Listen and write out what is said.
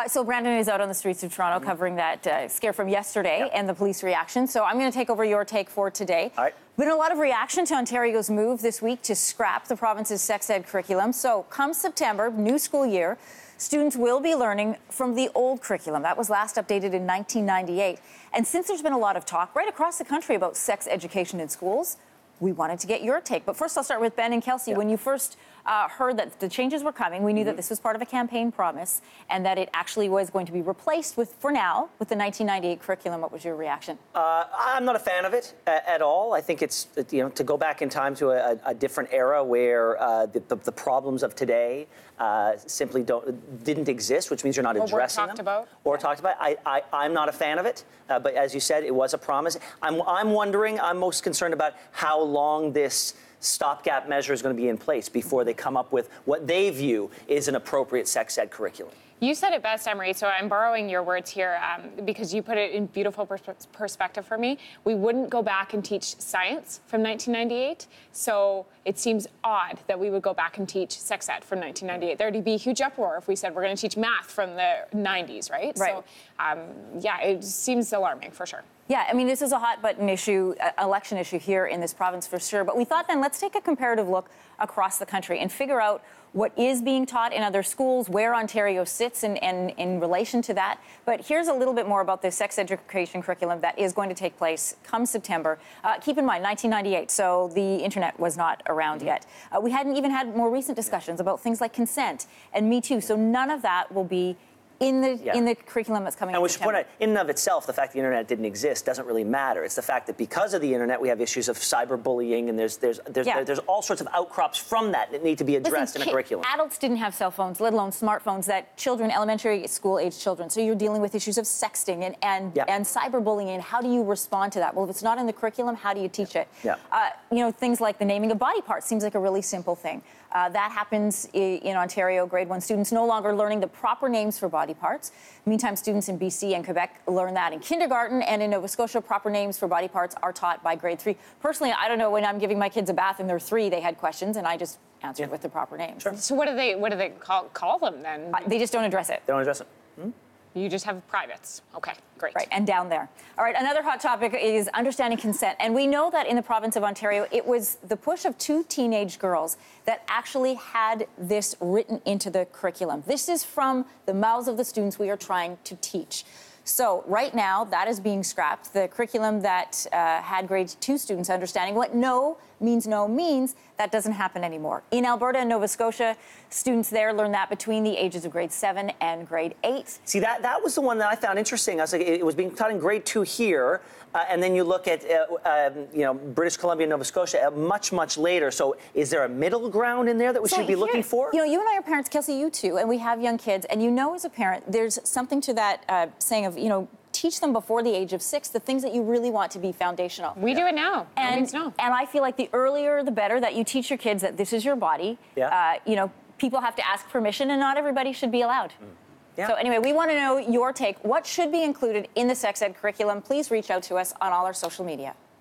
So Brandon is out on the streets of Toronto covering that scare from yesterday and the police reaction. So I'm going to take over your take for today. All right. Been a lot of reaction to Ontario's move this week to scrap the province's sex ed curriculum. So come September, new school year, students will be learning from the old curriculum. That was last updated in 1998. And since there's been a lot of talk right across the country about sex education in schools, we wanted to get your take. But first, I'll start with Ben and Kelsey. When you first heard that the changes were coming, we knew that this was part of a campaign promise and that it actually was going to be replaced with, for now, with the 1998 curriculum. What was your reaction? I'm not a fan of it at all. I think it's, to go back in time to a different era where the problems of today simply didn't exist, which means you're not addressing them. Or talked about. I'm not a fan of it. But as you said, it was a promise. I'm wondering, I'm most concerned about how long this stopgap measure is going to be in place before they come up with what they view is an appropriate sex ed curriculum. You said it best, Emery, so I'm borrowing your words here because you put it in beautiful perspective for me. We wouldn't go back and teach science from 1998, so it seems odd that we would go back and teach sex ed from 1998. There'd be a huge uproar if we said we're going to teach math from the 90s, right? Right. So, yeah, it seems alarming for sure. Yeah, I mean, this is a hot-button issue, election issue here in this province for sure. But we thought then let's take a comparative look across the country and figure out what is being taught in other schools, where Ontario sits in relation to that. But here's a little bit more about this sex education curriculum that is going to take place come September. Keep in mind, 1998, so the internet was not around yet. We hadn't even had more recent discussions about things like consent and Me Too. So none of that will be in the curriculum that's coming. And we should point out, in and of itself, the fact the internet didn't exist doesn't really matter. It's the fact that because of the internet, we have issues of cyberbullying, and there's all sorts of outcrops from that need to be addressed in a curriculum. Adults didn't have cell phones, let alone smartphones. That children, elementary school age children. So you're dealing with issues of sexting and cyberbullying. And how do you respond to that? Well, if it's not in the curriculum, how do you teach it? Things like the naming of body parts seems like a really simple thing. That happens in Ontario. Grade 1 students no longer learning the proper names for body parts. Meantime, students in BC and Quebec learn that in kindergarten, and in Nova Scotia, proper names for body parts are taught by grade 3. Personally, I don't know, when I'm giving my kids a bath and they're 3, they had questions, and I just answered with the proper names. Sure. So what do they call them then? They just don't address it. They don't address it. You just have privates. Okay, great. Right, and down there. All right, another hot topic is understanding consent. And we know that in the province of Ontario, it was the push of 2 teenage girls that actually had this written into the curriculum. This is from the mouths of the students we are trying to teach. So right now, that is being scrapped. The curriculum that had grade 2 students understanding what no means, that doesn't happen anymore. In Alberta and Nova Scotia, students there learn that between the ages of grade 7 and grade 8. See, that was the one that I found interesting. I was like, it was being taught in grade 2 here, and then you look at, British Columbia and Nova Scotia much later. So is there a middle ground in there that we should be looking for? You and I are parents, Kelsey, you too, and we have young kids, and as a parent, there's something to that saying of, teach them before the age of 6 the things that you really want to be foundational. We do it now. And I feel like the earlier the better that you teach your kids that this is your body. People have to ask permission, and not everybody should be allowed. So anyway, we want to know your take. What should be included in the sex ed curriculum? Please reach out to us on all our social media.